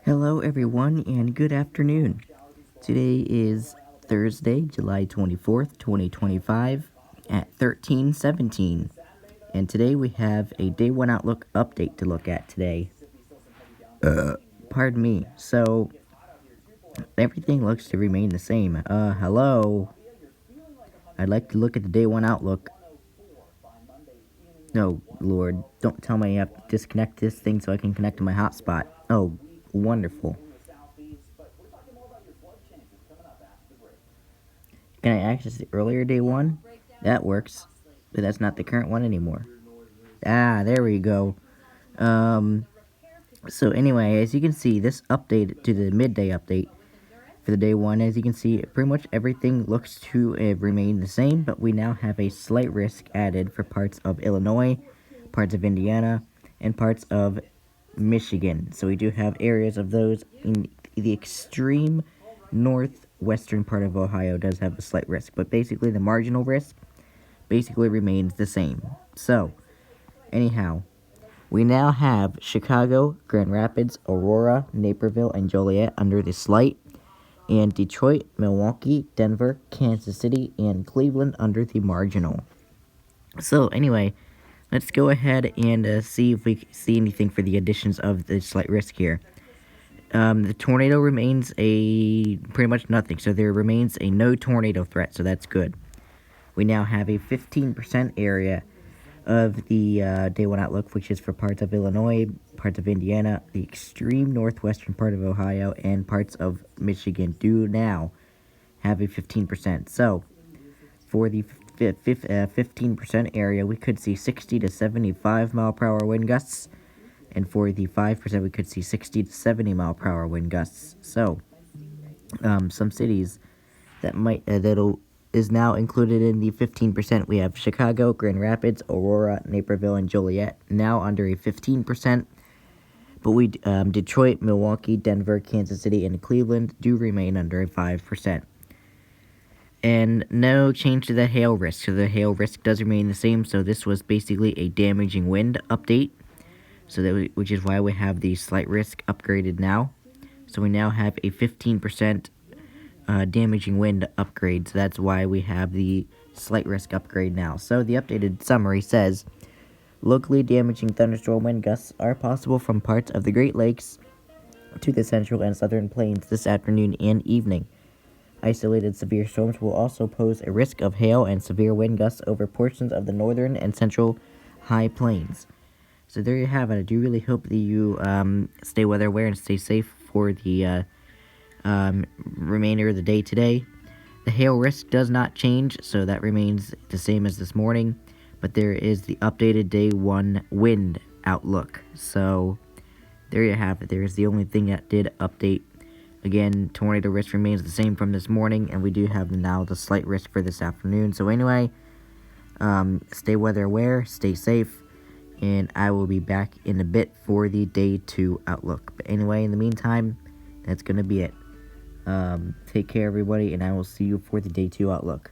Hello everyone and good afternoon. Today is Thursday, July 24th, 2025 at 13:17. And today we have a day 1 outlook update to look at today. Pardon me. So everything looks to remain the same. Hello. I'd like to look at the day 1 outlook. No, Lord, don't tell me I have to disconnect this thing so I can connect to my hotspot. Oh, wonderful. Can I access the earlier day 1? That works, but that's not the current one anymore. Ah, there we go. So anyway, as you can see, this update to the midday update for the day 1, as you can see, pretty much everything looks to remain the same, but we now have a slight risk added for parts of Illinois, parts of Indiana, and parts of Michigan. So we do have areas of those in the extreme northwestern part of Ohio does have a slight risk, but basically the marginal risk basically remains the same. So, anyhow, we now have Chicago, Grand Rapids, Aurora, Naperville, and Joliet under the slight, and Detroit, Milwaukee, Denver, Kansas City, and Cleveland under the marginal. So, anyway, let's go ahead and see if we see anything for the additions of the slight risk here. The tornado remains pretty much nothing, so there remains a no tornado threat, so that's good. We now have a 15% area of the day 1 outlook, which is for parts of Illinois, parts of Indiana, the extreme northwestern part of Ohio, and parts of Michigan do now have a 15%. So, for the 15% area, we could see 60 to 75 mile per hour wind gusts, and for the 5%, we could see 60 to 70 mile per hour wind gusts. So, some cities that is now included in the 15%. We have Chicago, Grand Rapids, Aurora, Naperville, and Joliet now under a 15%. But Detroit, Milwaukee, Denver, Kansas City, and Cleveland do remain under a 5%. And no change to the hail risk. So the hail risk does remain the same. So this was basically a damaging wind update. So which is why we have the slight risk upgraded now. So we now have a 15% damaging wind upgrade, so that's why we have the slight risk upgrade now. So the updated summary says, locally damaging thunderstorm wind gusts are possible from parts of the Great Lakes to the central and southern plains this afternoon and evening. Isolated severe storms will also pose a risk of hail and severe wind gusts over portions of the northern and central high plains. So there you have it. I do really hope that you stay weather aware and stay safe for the remainder of the day today. The hail risk does not change, so that remains the same as this morning, but there is the updated day 1 wind outlook. So there you have it. There is the only thing that did update. Again, tornado risk remains the same from this morning, and we do have now the slight risk for this afternoon. So anyway, stay weather aware, stay safe, and I will be back in a bit for the day 2 outlook. But anyway, in the meantime, that's going to be it. Take care, everybody, and I will see you for the day 2 outlook.